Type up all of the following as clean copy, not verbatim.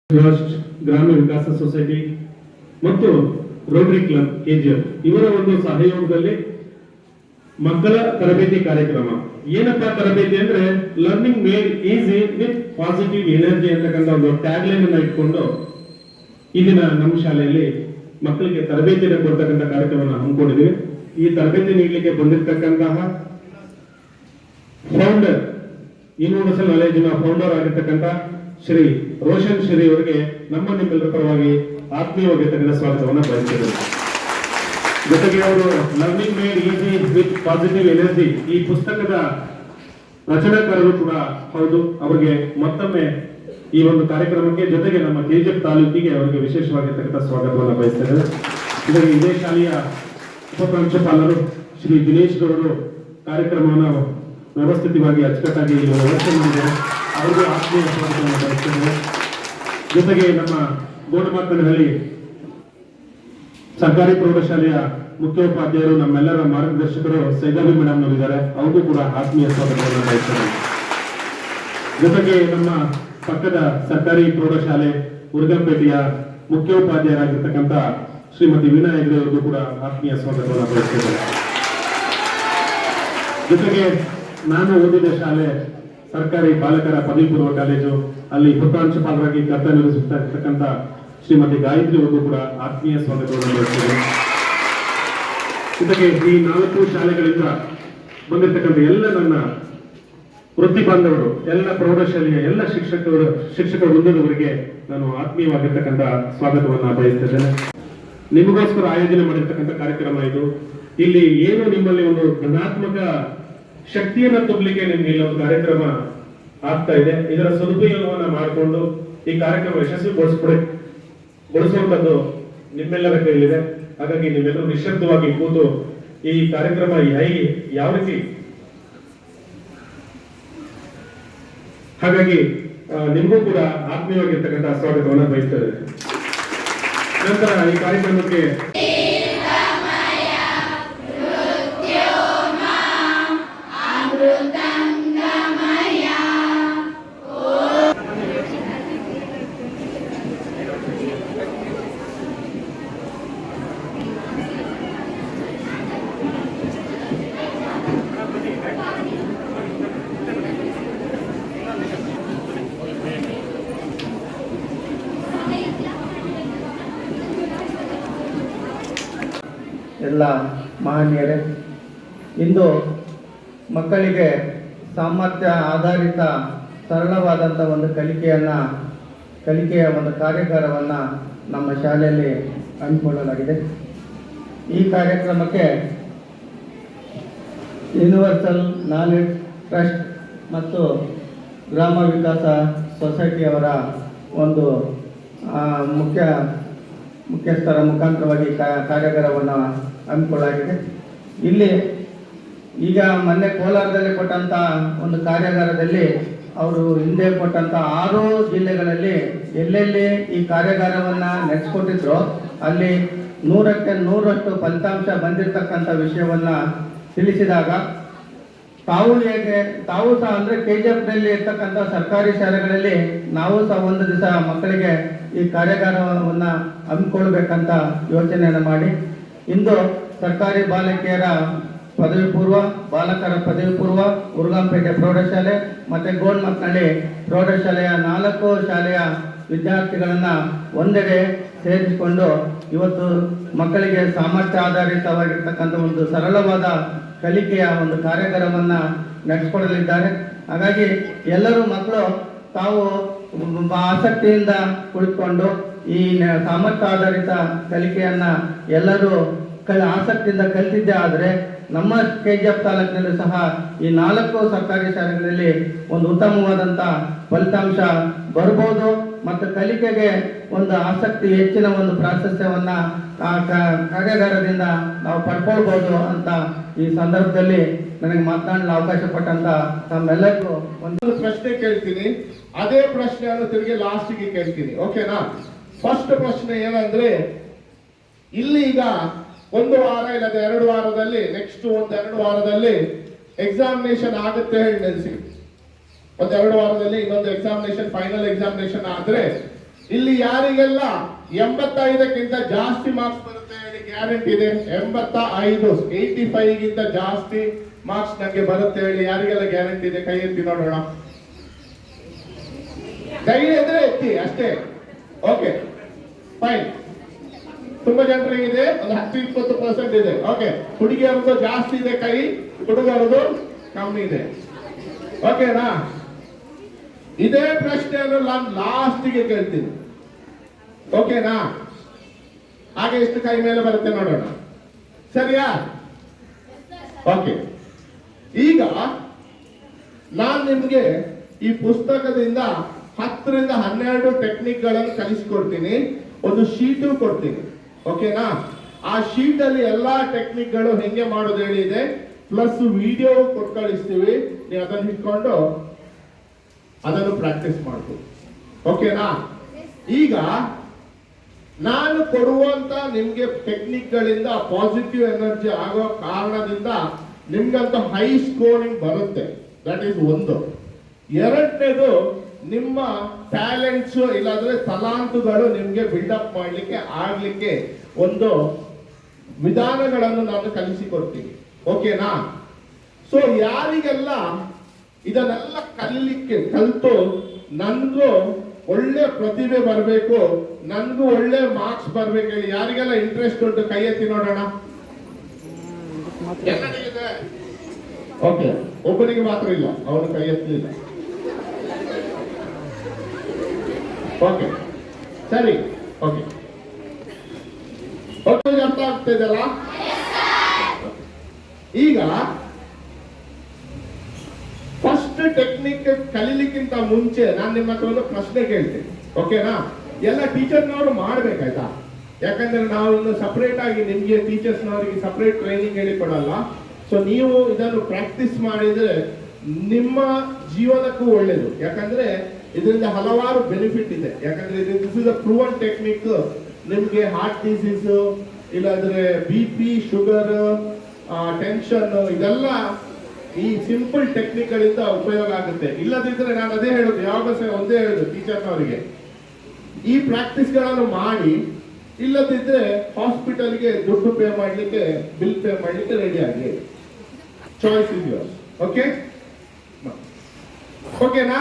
Trust, ಗ್ರಾಮೀಣ ವಿಕಾಸ society ಮತ್ತು ರೋಟರಿ ಕ್ಲಬ್ ಕೆಜಿಎಫ್ ಇವರ ಒಂದು ಸಹಯೋಗದಲ್ಲಿ ಮಕ್ಕಳ ತರಬೇತಿ ಕಾರ್ಯಕ್ರಮ. ಏನಪ್ಪಾ ತರಬೇತಿ ಅಂದ್ರೆ learning made easy with positive energy ಅಂತಕ್ಕಂಥ ಒಂದು ಟ್ಯಾಗ್ ಲೈನ್ ಅನ್ನು ಇಟ್ಕೊಂಡು ಇಂದಿನ ನಮ್ಮ ಶಾಲೆಯಲ್ಲಿ ಮಕ್ಕಳಿಗೆ ತರಬೇತಿಯನ್ನು ಕೊಡ್ತಕ್ಕಂಥ ಕಾರ್ಯಕ್ರಮವನ್ನು ಹಮ್ಮಿಕೊಂಡಿದ್ದೀವಿ. ಈ ತರಬೇತಿ ನೀಡಲಿಕ್ಕೆ ಬಂದಿರತಕ್ಕಂತಹ ಫೌಂಡರ್, ಯೂನಿವರ್ಸಲ್ ನಾಲೆಡ್ಜಿನ ಫೌಂಡರ್ ಆಗಿರ್ತಕ್ಕಂಥ ಶ್ರೀ ರೋಷನ್ ಶ್ರೀ ಅವರಿಗೆ ನಮ್ಮ ನಿಮ್ಮೆಲ್ಲರ ಪರವಾಗಿ ಆತ್ಮೀಯವಾಗಿರ್ತಕ್ಕಂಥ ಸ್ವಾಗತವನ್ನು ಬಯಸಿದ್ದೇವೆ. ಜೊತೆಗೆ ಅವರು learning made easy with positive energy ಈ ಪುಸ್ತಕದ ರಚನಾಕಾರರು ಕೂಡ ಹೌದು. ಅವರಿಗೆ ಮತ್ತೊಮ್ಮೆ ಈ ಒಂದು ಕಾರ್ಯಕ್ರಮಕ್ಕೆ ಜೊತೆಗೆ ನಮ್ಮ ಕೆಜಿಎಫ್ ತಾಲೂಕಿಗೆ ಅವರಿಗೆ ವಿಶೇಷವಾಗಿರ್ತಕ್ಕಂಥ ಸ್ವಾಗತವನ್ನು ಬಯಸ್ತೇವೆ. ಇದಕ್ಕೆ ಇದೇ ಶಾಲೆಯ ಉಪಪ್ರಾಂಶುಪಾಲರು ಶ್ರೀ ದಿನೇಶ್ ಗೌಡರು ಕಾರ್ಯಕ್ರಮವನ್ನು ವ್ಯವಸ್ಥಿತವಾಗಿ ಅಚ್ಚುಕಟ್ಟಾಗಿ ವ್ಯವಸ್ಥೆ ಮಾಡಿದ್ದಾರೆ. ಅವರಿಗೂ ಆತ್ಮೀಯ ಸ್ವಾಗತವನ್ನು ಬಯಸ್ತೇವೆ. ಜೊತೆಗೆ ನಮ್ಮ ಗೋಡಮಾತನಹಳ್ಳಿ ಸರ್ಕಾರಿ ಪ್ರೌಢಶಾಲೆಯ ಮುಖ್ಯೋಪಾಧ್ಯಾಯರು, ನಮ್ಮೆಲ್ಲರ ಮಾರ್ಗದರ್ಶಕರು ಸೈದಾಬಿ ಮೇಡಮ್ ಇದ್ದಾರೆ. ಅವ್ರಿಗೂ ಕೂಡ ಆತ್ಮೀಯ ಸ್ವಾಗತವನ್ನು ಬಯಸ್ತೇವೆ. ಜೊತೆಗೆ ನಮ್ಮ ಪಕ್ಕದ ಸರ್ಕಾರಿ ಪ್ರೌಢಶಾಲೆ ಉರ್ಗಂಪೇಟೆಯ ಮುಖ್ಯೋಪಾಧ್ಯಾಯರಾಗಿರ್ತಕ್ಕಂಥ ಶ್ರೀಮತಿ ವೀಣಾ ಹೆಗ್ಡೆ ಅವರಿಗೂ ಕೂಡ ಆತ್ಮೀಯ ಸ್ವಾಗತವನ್ನು ಬಯಸ್ತೇವೆ. ಜೊತೆಗೆ ನಾನು ಓದಿದ ಶಾಲೆ ಸರ್ಕಾರಿ ಬಾಲಕರ ಪದವಿ ಪೂರ್ವ ಕಾಲೇಜು, ಅಲ್ಲಿ ಉಪಪ್ರಾಂಶುಪಾಲರಾಗಿ ಕರ್ತವ್ಯ ನಿರ್ವಹಿಸುತ್ತಾ ಇರ್ತಕ್ಕಂಥ ಶ್ರೀಮತಿ ಗಾಯತ್ರಿ ಅವರಿಗೂ ಕೂಡ ಆತ್ಮೀಯ ಸ್ವಾಗತವನ್ನು ಬಯಸ್ತೇವೆ. ಜೊತೆಗೆ ಈ 4 ಶಾಲೆಗಳಿಂದ ಬಂದಿರತಕ್ಕಂಥ ಎಲ್ಲ ನನ್ನ ವೃತ್ತಿ ಬಾಂಧವರು, ಎಲ್ಲ ಪ್ರೌಢಶಾಲೆಯ ಎಲ್ಲ ಶಿಕ್ಷಕ ವೃಂದದವರಿಗೆ ನಾನು ಆತ್ಮೀಯವಾಗಿರ್ತಕ್ಕಂಥ ಸ್ವಾಗತವನ್ನು ಬಯಸ್ತಿದ್ದೇನೆ. ನಿಮಗೋಸ್ಕರ ಆಯೋಜನೆ ಮಾಡಿರ್ತಕ್ಕಂಥ ಕಾರ್ಯಕ್ರಮ ಇದು. ಇಲ್ಲಿ ಏನು ನಿಮ್ಮಲ್ಲಿ ಒಂದು ಧನಾತ್ಮಕ ಶಕ್ತಿಯನ್ನು ತುಂಬಲಿಕ್ಕೆ ನಿಮ್ಗೆ ಇಲ್ಲಿ ಒಂದು ಕಾರ್ಯಕ್ರಮ ಆಗ್ತಾ ಇದೆ. ಇದರ ಸದುಪಯೋಗವನ್ನ ಮಾಡಿಕೊಂಡು ಈ ಕಾರ್ಯಕ್ರಮ ಯಶಸ್ವಿಗೊಳಿಸುವಂತದ್ದು ನಿಮ್ಮೆಲ್ಲರ ಕೈಲಿದೆ. ಹಾಗಾಗಿ ನೀವೆಲ್ಲರೂ ನಿಶ್ಶಬ್ದವಾಗಿ ಕೂತು ಈ ಕಾರ್ಯಕ್ರಮ ಯಾವ ರೀತಿ, ಹಾಗಾಗಿ ನಿಮಗೂ ಕೂಡ ಆತ್ಮೀಯವಾಗಿರ್ತಕ್ಕಂಥ ಸ್ವಾಗತವನ್ನು ಬಯಸ್ತೇವೆ. ನಂತರ ಈ ಕಾರ್ಯಕ್ರಮಕ್ಕೆ ಎಲ್ಲ ಮಹನೀಯರೇ, ಇಂದು ಮಕ್ಕಳಿಗೆ ಸಾಮರ್ಥ್ಯ ಆಧಾರಿತ ಸರಳವಾದಂಥ ಒಂದು ಕಲಿಕೆಯ ಒಂದು ಕಾರ್ಯಾಗಾರವನ್ನು ನಮ್ಮ ಶಾಲೆಯಲ್ಲಿ ಹಮ್ಮಿಕೊಳ್ಳಲಾಗಿದೆ. ಈ ಕಾರ್ಯಕ್ರಮಕ್ಕೆ ಯೂನಿವರ್ಸಲ್ ನಾಲೆಡ್ಜ್ ಟ್ರಸ್ಟ್ ಮತ್ತು ಗ್ರಾಮ ವಿಕಾಸ ಸೊಸೈಟಿಯವರ ಒಂದು ಮುಖ್ಯಸ್ಥರ ಮುಖಾಂತರವಾಗಿ ಕಾರ್ಯಾಗಾರವನ್ನು ಹಮ್ಮಿಕೊಳ್ಳಲಾಗಿದೆ. ಇಲ್ಲಿ ಈಗ ಮೊನ್ನೆ ಕೋಲಾರದಲ್ಲಿ ಕೊಟ್ಟಂಥ ಒಂದು ಕಾರ್ಯಾಗಾರದಲ್ಲಿ ಅವರು ಹಿಂದೆ ಕೊಟ್ಟಂಥ 6 ಜಿಲ್ಲೆಗಳಲ್ಲಿ ಎಲ್ಲೆಲ್ಲಿ ಈ ಕಾರ್ಯಾಗಾರವನ್ನು ನಡೆಸಿಕೊಟ್ಟಿದ್ರು ಅಲ್ಲಿ 100ಕ್ಕೆ 100ರಷ್ಟು ಫಲಿತಾಂಶ ಬಂದಿರತಕ್ಕಂಥ ವಿಷಯವನ್ನು ತಿಳಿಸಿದಾಗ ತಾವು ಸಹ ಅಂದರೆ ಕೆಜಿಎಫ್ನಲ್ಲಿ ಇರ್ತಕ್ಕಂಥ ಸರ್ಕಾರಿ ಶಾಲೆಗಳಲ್ಲಿ ನಾವು ಸಹ ಒಂದು ದಿವಸ ಮಕ್ಕಳಿಗೆ ಈ ಕಾರ್ಯಾಗಾರವನ್ನು ಹಮ್ಮಿಕೊಳ್ಬೇಕಂತ ಯೋಚನೆಯನ್ನು ಮಾಡಿ ಇಂದು ಸರ್ಕಾರಿ ಬಾಲಕಿಯರ ಪದವಿ ಪೂರ್ವ, ಬಾಲಕರ ಪದವಿ ಪೂರ್ವ, ಉರ್ಗಂಪೇಟೆ ಪ್ರೌಢಶಾಲೆ ಮತ್ತು ಗೋಡ್ಮಕ್ನಳ್ಳಿ ಪ್ರೌಢಶಾಲೆಯ 4 ಶಾಲೆಯ ವಿದ್ಯಾರ್ಥಿಗಳನ್ನು ಒಂದೆಡೆ ಸೇರಿಸಿಕೊಂಡು ಇವತ್ತು ಮಕ್ಕಳಿಗೆ ಸಾಮರ್ಥ್ಯ ಆಧಾರಿತವಾಗಿರ್ತಕ್ಕಂಥ ಒಂದು ಸರಳವಾದ ಕಲಿಕೆಯ ಒಂದು ಕಾರ್ಯಾಗಾರವನ್ನು ನಡೆಸಿಕೊಡಲಿದ್ದಾರೆ. ಹಾಗಾಗಿ ಎಲ್ಲರೂ ಮಕ್ಕಳು ತಾವು ಆಸಕ್ತಿಯಿಂದ ಕುಳಿತುಕೊಂಡು ಈ ಸಾಮರ್ಥ್ಯ ಆಧಾರಿತ ಕಲಿಕೆಯನ್ನು ಎಲ್ಲರೂ ಆಸಕ್ತಿಯಿಂದ ಕಲಿತಿದ್ದೇ ಆದರೆ ನಮ್ಮ ಕೆಜಿಎಫ್ ತಾಲೂಕಿನಲ್ಲೂ ಸಹ ಈ 4 ಸರ್ಕಾರಿ ಶಾಲೆಗಳಲ್ಲಿ ಒಂದು ಉತ್ತಮವಾದಂಥ ಫಲಿತಾಂಶ ಬರ್ಬೋದು ಮತ್ತು ಕಲಿಕೆಗೆ ಒಂದು ಆಸಕ್ತಿ ಹೆಚ್ಚಿನ ಒಂದು ಪ್ರಾಶಸ್ತ್ಯವನ್ನು ಆ ಕಾರ್ಯಾಗಾರದಿಂದ ನಾವು ಪಡ್ಕೊಳ್ಬೋದು ಅಂತ ಈ ಸಂದರ್ಭದಲ್ಲಿ ನನಗೆ ಮಾತನಾಡಲು ಅವಕಾಶ ಕೊಟ್ಟಂತ ತಮ್ಮೆಲ್ಲರಿಗೂ ಒಂದು ಪ್ರಶ್ನೆ ಕೇಳ್ತೀನಿ. ಅದೇ ಪ್ರಶ್ನೆಯನ್ನು ತಿರುಗಿ ಲಾಸ್ಟ್ಗೆ ಕೇಳ್ತೀನಿ, ಓಕೆನಾ? ಫಸ್ಟ್ ಪ್ರಶ್ನೆ ಏನಂದ್ರೆ, ಇಲ್ಲಿ ಈಗ 1 ವಾರ ಇಲ್ಲದೆ 2 ವಾರದಲ್ಲಿ, ನೆಕ್ಸ್ಟ್ 1-2 ವಾರದಲ್ಲಿ ಎಕ್ಸಾಮಿನೇಷನ್ ಆಗುತ್ತೆ ಹೇಳಿ ನೆನೆಸಿ. ಒಂದೆರಡು ವಾರದಲ್ಲಿ ಇನ್ನೊಂದು ಎಕ್ಸಾಮಿನೇಷನ್, ಫೈನಲ್ ಎಕ್ಸಾಮಿನೇಷನ್ ಆದ್ರೆ ಇಲ್ಲಿ ಯಾರಿಗೆಲ್ಲ 85ಕ್ಕಿಂತ ಜಾಸ್ತಿ ಮಾರ್ಕ್ಸ್ ಬರುತ್ತೆ ಹೇಳಿ ಗ್ಯಾರಂಟಿ ಇದೆ? 85ಗಿಂತ ಜಾಸ್ತಿ ಮಾರ್ಕ್ಸ್ ನಂಗೆ ಬರುತ್ತೆ ಹೇಳಿ ಯಾರಿಗೆಲ್ಲ ಗ್ಯಾರಂಟಿ ಇದೆ? ಕೈ ಎತ್ತಿ ನೋಡೋಣ. ಕೈ ಎದ್ರೆ ಎತ್ತಿ ಅಷ್ಟೇ. Okay fine. ತುಂಬಾ ಜನರಿಗೆ ಇದೆ, ಒಂದು 10-20% ಇದೆ. ಓಕೆ, ಹುಡುಗಿಯರದು ಜಾಸ್ತಿ ಇದೆ ಕೈ, ಹುಡುಗರದು ಕಮ್ಮಿ ಇದೆ. ಓಕೆನಾ? ಇದೇ ಪ್ರಶ್ನೆಯನ್ನು ನಾನು ಲಾಸ್ಟಿಗೆ ಕೇಳ್ತೀನಿ. ಓಕೆನಾ? ಹಾಗೆ ಎಷ್ಟು ಕೈ ಮೇಲೆ ಬರುತ್ತೆ ನೋಡೋಣ. ಸರಿಯಾ? ಓಕೆ, ಈಗ ನಾನು ನಿಮ್ಗೆ ಈ ಪುಸ್ತಕದಿಂದ 10ರಿಂದ 12 ಟೆಕ್ನಿಕ್ಗಳನ್ನು ಕಲಿಸ್ಕೊಡ್ತೀನಿ. ಒಂದು ಶೀಟು ಕೊಡ್ತೀನಿ. ಓಕೆನಾ? ಆ ಶೀಟ್ ಅಲ್ಲಿ ಎಲ್ಲಾ ಟೆಕ್ನಿಕ್ಗಳು ಹೆಂಗೆ ಮಾಡೋದು ಹೇಳಿದೆ, ಪ್ಲಸ್ ವಿಡಿಯೋ ಕೊಟ್ಟು ಕಳಿಸ್ತೀವಿ. ನೀವು ಅದನ್ನು ಇಟ್ಕೊಂಡು ಅದನ್ನು ಪ್ರಾಕ್ಟೀಸ್ ಮಾಡ್ಬೋದು. ಓಕೆನಾ? ಈಗ ನಾನು ಕೊಡುವಂತ ನಿಮ್ಗೆ ಟೆಕ್ನಿಕ್ಗಳಿಂದ ಪಾಸಿಟಿವ್ ಎನರ್ಜಿ ಆಗೋ ಕಾರಣದಿಂದ ನಿಮ್ಗಂತ ಹೈ ಸ್ಕೋರಿಂಗ್ ಬರುತ್ತೆ. ದಟ್ ಈಸ್ ಒಂದು. ಎರಡನೇದು, ನಿಮ್ಮ ಟ್ಯಾಲೆಂಟ್ಸ್ ಇಲ್ಲಾಂದ್ರೆ ತಲಾಂತುಗಳು ನಿಮ್ಗೆ ಬಿಲ್ಡಪ್ ಮಾಡ್ಲಿಕ್ಕೆ ಆಗ್ಲಿಕ್ಕೆ ಒಂದು ವಿಧಾನಗಳನ್ನು ನಾನು ಕಲಿಸಿಕೊಡ್ತೀನಿ. ಓಕೆನಾ? ಸೊ ಯಾರಿಗೆಲ್ಲ ಇದನ್ನೆಲ್ಲ ಕಲಿತು ನನ್ಗೂ ಒಳ್ಳೆ ಪ್ರತಿಭೆ ಬರಬೇಕು, ನನ್ಗೂ ಒಳ್ಳೆ ಮಾರ್ಕ್ಸ್ ಬರ್ಬೇಕು ಹೇಳಿ ಯಾರಿಗೆಲ್ಲ ಇಂಟ್ರೆಸ್ಟ್ ಉಂಟು ಕೈ ಎತ್ತಿ ನೋಡೋಣ. ಓಕೆ, ಒಬ್ಬನಿಗೆ ಮಾತ್ರ ಇಲ್ಲ, ಅವನು ಕೈ ಎತ್ತಲಿಲ್ಲ. ಓಕೆ ಸರಿ. ಓಕೆ ಓಕೆ, ಅರ್ಥ ಆಗ್ತಿದೆಯಲ್ಲ? ಈಗ ಫಸ್ಟ್ ಟೆಕ್ನಿಕ್ ಕಲೀಲಿಕ್ಕಿಂತ ಮುಂಚೆ ನಾನು ನಿಮ್ಮ ಹತ್ರ ಒಂದು ಪ್ರಶ್ನೆ ಕೇಳ್ತೀನಿ. ಓಕೆನಾ? ಎಲ್ಲ ಟೀಚರ್ನವರು ಮಾಡ್ಬೇಕಾಯ್ತಾ? ಯಾಕಂದ್ರೆ ನಾವು ಇನ್ನು ಸಪರೇಟ್ ಆಗಿ ನಿಮ್ಗೆ ಟೀಚರ್ಸ್ನವರಿಗೆ ಸಪರೇಟ್ ಟ್ರೈನಿಂಗ್ ಹೇಳಿಕೊಡಲ್ಲ. ಸೊ ನೀವು ಇದನ್ನು ಪ್ರಾಕ್ಟೀಸ್ ಮಾಡಿದ್ರೆ ನಿಮ್ಮ ಜೀವನಕ್ಕೂ ಒಳ್ಳೇದು. ಯಾಕಂದ್ರೆ ಇದರಿಂದ ಹಲವಾರು ಬೆನಿಫಿಟ್ ಇದೆ. ಯಾಕಂದ್ರೆ this is a proven technique. ನಿಮ್ಗೆ ಹಾರ್ಟ್ ಡಿಸೀಸ್ ಇಲ್ಲಾಂದ್ರೆ BP, ಶುಗರ್, ಟೆನ್ಷನ್, ಇದೆಲ್ಲ ಈ ಸಿಂಪಲ್ ಟೆಕ್ನಿಕ್ ಗಳಿಂದ ಉಪಯೋಗ ಆಗುತ್ತೆ. ಇಲ್ಲದಿದ್ರೆ ನಾನು ಅದೇ ಹೇಳುದು, ಯಾವಾಗ ಒಂದೇ ಹೇಳುದು ಟೀಚರ್ನವರಿಗೆ, ಈ ಪ್ರಾಕ್ಟೀಸ್ ಗಳನ್ನು ಮಾಡಿ. ಇಲ್ಲದಿದ್ರೆ ಹಾಸ್ಪಿಟಲ್ಗೆ ದುಡ್ಡು ಪೇ ಮಾಡ್ಲಿಕ್ಕೆ, ಬಿಲ್ ಪೇ ಮಾಡ್ಲಿಕ್ಕೆ ರೆಡಿ ಆಗಿ. Choice is yours. ಓಕೆ ಓಕೆನಾ?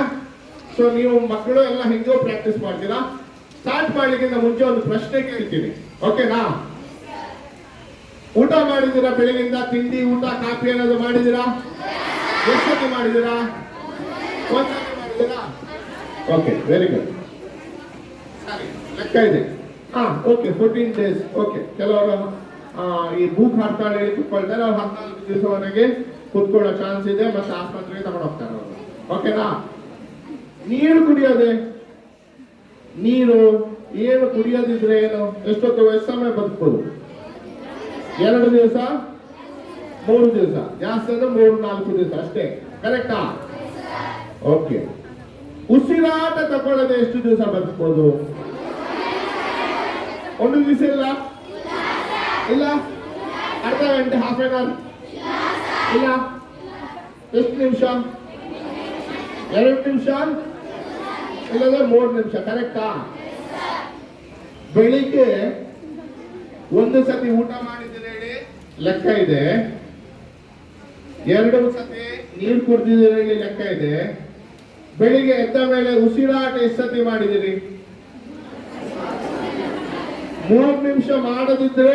ಸೊ ನೀವು ಮಕ್ಕಳು ಎಲ್ಲ ಹೆಂಗೋ ಪ್ರಾಕ್ಟೀಸ್ ಮಾಡ್ತೀರಾ. ಸ್ಟಾರ್ಟ್ ಮಾಡ್ಲಿಕ್ಕಿಂತ ಮುಂಚೆ ಒಂದು ಪ್ರಶ್ನೆ ಕೇಳ್ತೀನಿ. ಓಕೆನಾ? ಊಟ ಮಾಡಿದ್ದೀರಾ? ಬೆಳಗಿಂದ ತಿಂಡಿ, ಊಟ, ಕಾಫಿ ಏನಾದ್ರು ಮಾಡಿದ್ದೀರಾ? ಎಷ್ಟು ಸತಿ ಮಾಡಿದ್ದೀರಾ? ಒಂದ್ಸತಿ ಮಾಡಿದ್ದೀರಾ? Okay, very good. ಲೆಕ್ಕ ಇದೆ. Okay, 14 days. ಓಕೆ, ಕೆಲವರು ಈ ಭೂಕ್ ಹಡ್ತಾಳೆ ಹೇಳಿ ಕುತ್ಕೊಳ್ತಾರೆ. ಅವ್ರು 14 ದಿವಸವರೆಗೆ ಕುತ್ಕೊಳ್ಳೋ ಚಾನ್ಸ್ ಇದೆ. ಮತ್ತೆ ಆಸ್ಪತ್ರೆಗೆ ತಗೊಂಡು ಹೋಗ್ತಾರೆ ಅವರು. ಓಕೆನಾ? ನೀರು ಕುಡಿಯೋದೆ, ನೀರು ಏನು ಕುಡಿಯೋದಿದ್ರೆ ಏನು, ಎಷ್ಟೊತ್ತು ಎಷ್ಟು ಸಮಯ ಬದುಕಬಹುದು? 2 ದಿವಸ, 3 ದಿವಸ, ಜಾಸ್ತಿ ಅಂದ್ರೆ 3-4 ದಿವಸ ಅಷ್ಟೇ. ಕರೆಕ್ಟಾ? ಓಕೆ. ಉಸಿರಾಟ ತಗೊಳ್ಳದೆ ಎಷ್ಟು ದಿವಸ ಬದುಕಬಹುದು? 1 ದಿವಸ ಇಲ್ಲ, ಇಲ್ಲ, ಅರ್ಧ ಗಂಟೆ, ಹಾಫ್ ಆನ್ ಅವರ್ ಇಲ್ಲ, ಎಷ್ಟು ನಿಮಿಷ? 2 ನಿಮಿಷ ಇಲ್ಲದ್ರೆ 3 ನಿಮಿಷ. ಕರೆಕ್ಟಾ? ಬೆಳಿಗ್ಗೆ 1 ಸತಿ ಊಟ ಮಾಡಿದ್ದೀರಿ ಹೇಳಿ ಲೆಕ್ಕ ಇದೆ. 2 ಸತಿ ನೀರು ಕುಡಿದಿದ್ದೀರಿ ಹೇಳಿ ಲೆಕ್ಕ ಇದೆ. ಬೆಳಿಗ್ಗೆ ಎದ್ದ ಮೇಲೆ ಉಸಿರಾಟ ಎಷ್ಟು ಸತಿ ಮಾಡಿದಿರಿ? 3 ನಿಮಿಷ ಮಾಡದಿದ್ರೆ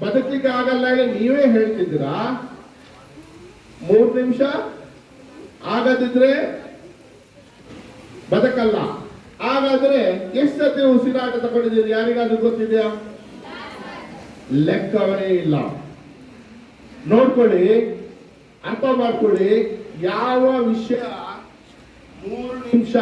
ಬದುಕಲಿಕ್ಕೆ ಆಗಲ್ಲ ಹೇಳಿ ನೀವೇ ಹೇಳ್ತಿದ್ದೀರಾ. 3 ನಿಮಿಷ ಆಗದಿದ್ರೆ ಬದುಕಲ್ಲ. ಹಾಗಾದ್ರೆ ಎಷ್ಟು ಸತಿ ಉಸಿರಾಟ ತಗೊಂಡಿದ್ದೀರಿ? ಯಾರಿಗಾದ್ರೂ ಗೊತ್ತಿದೆಯಾ? ಲೆಕ್ಕವೇ ಇಲ್ಲ. ನೋಡ್ಕೊಳ್ಳಿ, ಅರ್ಥ ಮಾಡ್ಕೊಳ್ಳಿ. ಯಾವ ವಿಷಯ 3 ನಿಮಿಷ